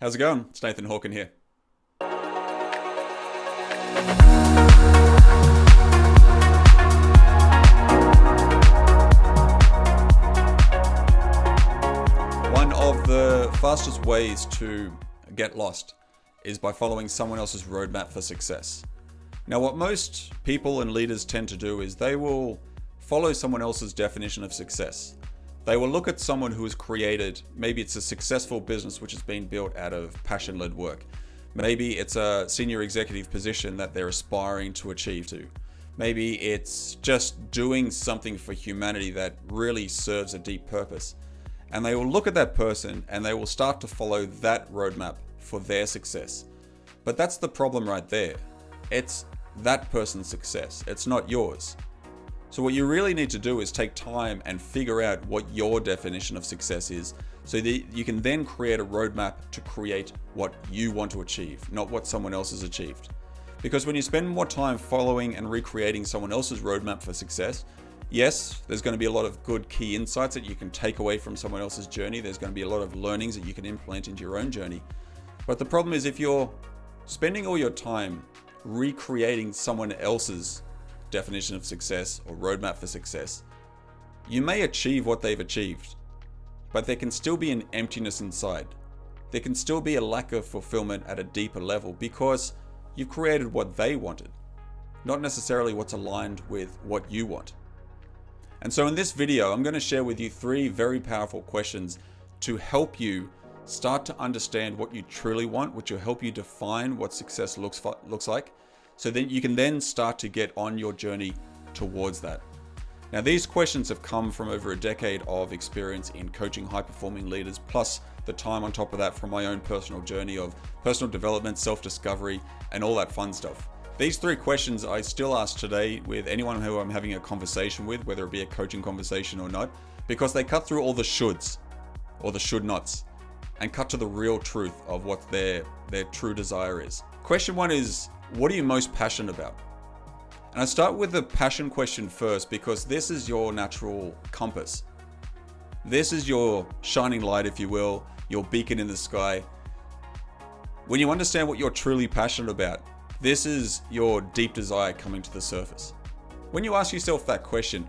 How's it going? It's Nathan Hawken here. One of the fastest ways to get lost is by following someone else's roadmap for success. Now, what most people and leaders tend to do is they will follow someone else's definition of success. They will look at someone who has created, maybe it's a successful business which has been built out of passion-led work. Maybe it's a senior executive position that they're aspiring to achieve to. Maybe it's just doing something for humanity that really serves a deep purpose. And they will look at that person and they will start to follow that roadmap for their success. But that's the problem right there. It's that person's success. It's not yours. So what you really need to do is take time and figure out what your definition of success is so that you can then create a roadmap to create what you want to achieve, not what someone else has achieved. Because when you spend more time following and recreating someone else's roadmap for success, yes, there's going to be a lot of good key insights that you can take away from someone else's journey. There's going to be a lot of learnings that you can implement into your own journey. But the problem is if you're spending all your time recreating someone else's definition of success or roadmap for success, you may achieve what they've achieved, but there can still be an emptiness inside. There can still be a lack of fulfillment at a deeper level because you've created what they wanted, not necessarily what's aligned with what you want. And so in this video, I'm going to share with you 3 very powerful questions to help you start to understand what you truly want, which will help you define what success looks like, so that you can then start to get on your journey towards that. Now, these questions have come from over a decade of experience in coaching high-performing leaders, plus the time on top of that from my own personal journey of personal development, self-discovery, and all that fun stuff. These 3 questions I still ask today with anyone who I'm having a conversation with, whether it be a coaching conversation or not, because they cut through all the shoulds or the should nots and cut to the real truth of what their true desire is. Question 1 is, what are you most passionate about? And I start with the passion question first because this is your natural compass. This is your shining light, if you will, your beacon in the sky. When you understand what you're truly passionate about, this is your deep desire coming to the surface. When you ask yourself that question,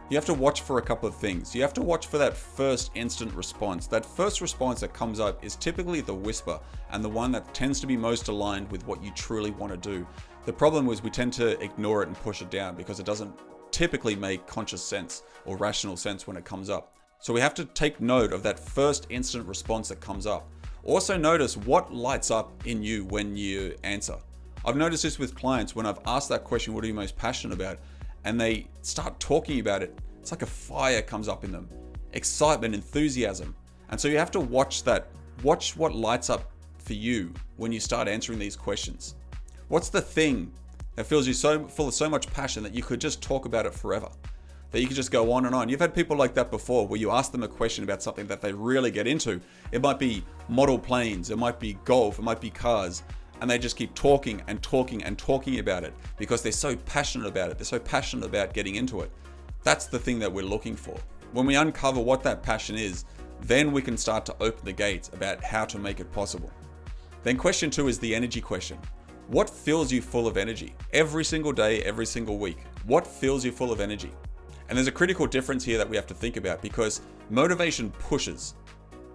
you have to watch for a couple of things. You have to watch for that first instant response. That first response that comes up is typically the whisper and the one that tends to be most aligned with what you truly want to do. The problem is we tend to ignore it and push it down because it doesn't typically make conscious sense or rational sense when it comes up. So we have to take note of that first instant response that comes up. Also notice what lights up in you when you answer. I've noticed this with clients when I've asked that question, what are you most passionate about? And they start talking about it, it's like a fire comes up in them. Excitement, enthusiasm. And so you have to watch that. Watch what lights up for you when you start answering these questions. What's the thing that fills you so full of so much passion that you could just talk about it forever? That you could just go on and on. You've had people like that before where you ask them a question about something that they really get into. It might be model planes, it might be golf, it might be cars. And they just keep talking and talking and talking about it because they're so passionate about it. They're so passionate about getting into it. That's the thing that we're looking for. When we uncover what that passion is, then we can start to open the gates about how to make it possible. Then question 2 is the energy question. What fills you full of energy? Every single day, every single week. What fills you full of energy? And there's a critical difference here that we have to think about because motivation pushes.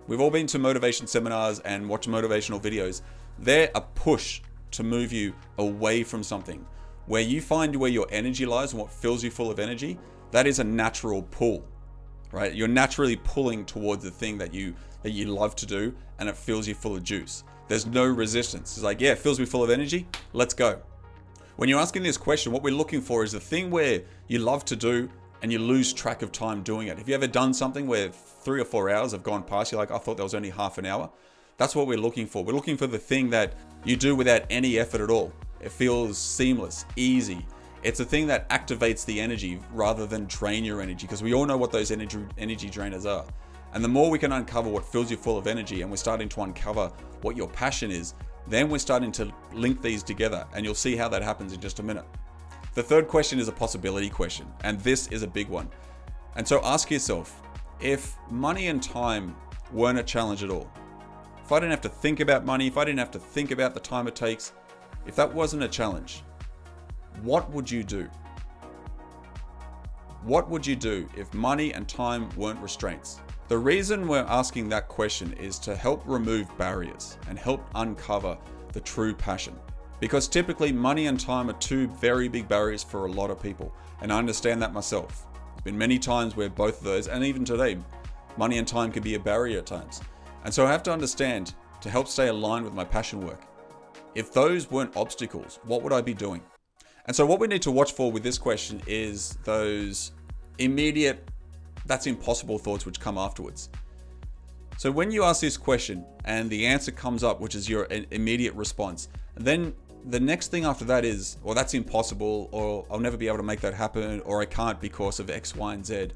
We've all been to motivation seminars and watched motivational videos. They're a push to move you away from something. Where you find where your energy lies and what fills you full of energy, that is a natural pull, right? You're naturally pulling towards the thing that you love to do and it fills you full of juice. There's no resistance. It's like, yeah, it fills me full of energy, let's go. When you're asking this question, what we're looking for is the thing where you love to do and you lose track of time doing it. Have you ever done something where 3 or 4 hours have gone past, you're like, I thought that was only half an hour? That's what we're looking for. We're looking for the thing that you do without any effort at all. It feels seamless, easy. It's a thing that activates the energy rather than drain your energy, because we all know what those energy drainers are. And the more we can uncover what fills you full of energy and we're starting to uncover what your passion is, then we're starting to link these together, and you'll see how that happens in just a minute. The third question is a possibility question, and this is a big one. And so ask yourself, if money and time weren't a challenge at all, if I didn't have to think about money, if I didn't have to think about the time it takes, if that wasn't a challenge, what would you do? What would you do if money and time weren't restraints? The reason we're asking that question is to help remove barriers and help uncover the true passion. Because typically money and time are two very big barriers for a lot of people. And I understand that myself. There's been many times where both of those, and even today, money and time can be a barrier at times. And so I have to understand, to help stay aligned with my passion work, if those weren't obstacles, what would I be doing? And so what we need to watch for with this question is those immediate, that's impossible thoughts which come afterwards. So when you ask this question and the answer comes up, which is your immediate response, then the next thing after that is, or that's impossible, or I'll never be able to make that happen, or I can't because of X, Y, and Z,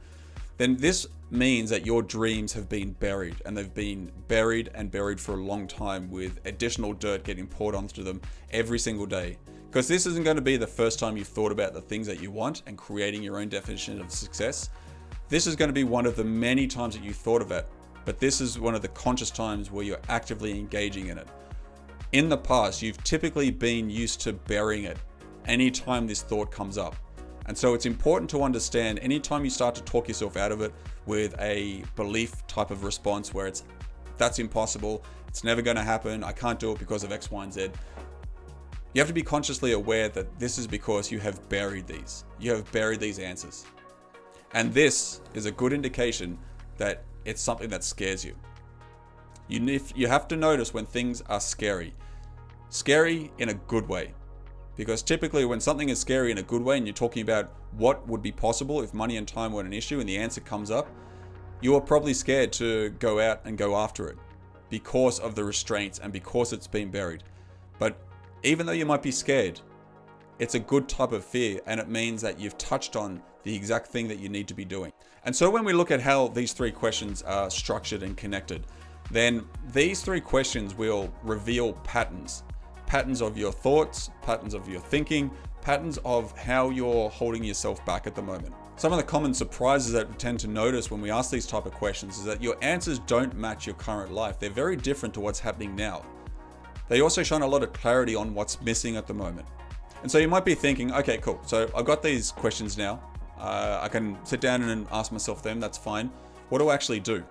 then this means that your dreams have been buried, and they've been buried and buried for a long time with additional dirt getting poured onto them every single day. Because this isn't going to be the first time you've thought about the things that you want and creating your own definition of success. This is going to be one of the many times that you thought of it, but this is one of the conscious times where you're actively engaging in it. In the past, you've typically been used to burying it anytime this thought comes up. And so it's important to understand anytime you start to talk yourself out of it with a belief type of response where it's, that's impossible, it's never going to happen, I can't do it because of X, Y, and Z. You have to be consciously aware that this is because you have buried these. You have buried these answers. And this is a good indication that it's something that scares you. You have to notice when things are scary. Scary in a good way. Because typically when something is scary in a good way and you're talking about what would be possible if money and time weren't an issue and the answer comes up, you are probably scared to go out and go after it because of the restraints and because it's been buried. But even though you might be scared, it's a good type of fear, and it means that you've touched on the exact thing that you need to be doing. And so when we look at how these three questions are structured and connected, then these three questions will reveal patterns. Patterns of your thoughts, patterns of your thinking, patterns of how you're holding yourself back at the moment. Some of the common surprises that we tend to notice when we ask these type of questions is that your answers don't match your current life. They're very different to what's happening now. They also shine a lot of clarity on what's missing at the moment. And so you might be thinking, okay, cool. So I've got these questions now. I can sit down and ask myself them, that's fine. What do I actually do?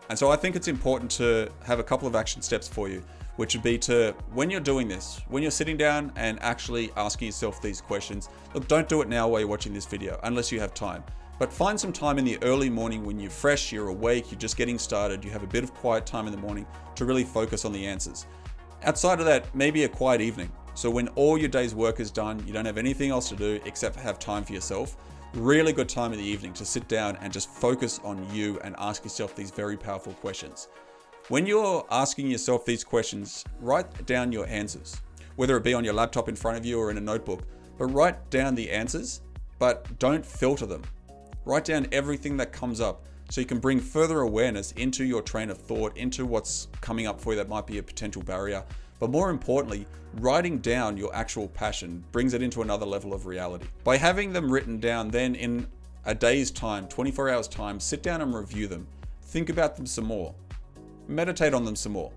And so I think it's important to have a couple of action steps for you, which would be to, when you're doing this, when you're sitting down and actually asking yourself these questions, look, don't do it now while you're watching this video, unless you have time. But find some time in the early morning when you're fresh, you're awake, you're just getting started, you have a bit of quiet time in the morning to really focus on the answers. Outside of that, maybe a quiet evening. So when all your day's work is done, you don't have anything else to do except have time for yourself, really good time in the evening to sit down and just focus on you and ask yourself these very powerful questions. When you're asking yourself these questions, write down your answers, whether it be on your laptop in front of you or in a notebook, but write down the answers, but don't filter them. Write down everything that comes up so you can bring further awareness into your train of thought, into what's coming up for you that might be a potential barrier. But more importantly, writing down your actual passion brings it into another level of reality. By having them written down, then in a day's time, 24 hours time, sit down and review them. Think about them some more. Meditate on them some more.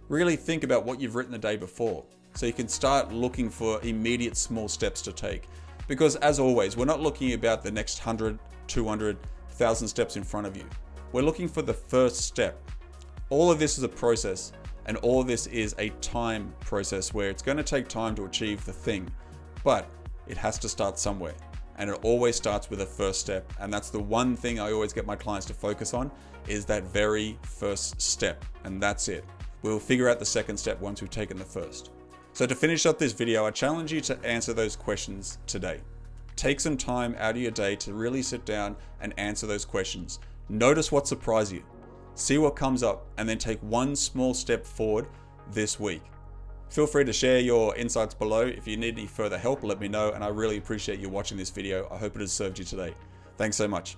Really think about what you've written the day before so you can start looking for immediate small steps to take. Because as always, we're not looking about the next 100, 200, 1,000 steps in front of you. We're looking for the first step. All of this is a process, and all of this is a time process where it's going to take time to achieve the thing, but it has to start somewhere. And it always starts with a first step. And that's the one thing I always get my clients to focus on, is that very first step. And that's it. We'll figure out the second step once we've taken the first. So to finish up this video, I challenge you to answer those questions today. Take some time out of your day to really sit down and answer those questions. Notice what surprised you. See what comes up, and then take one small step forward this week. Feel free to share your insights below. If you need any further help, let me know, and I really appreciate you watching this video. I hope it has served you today. Thanks so much.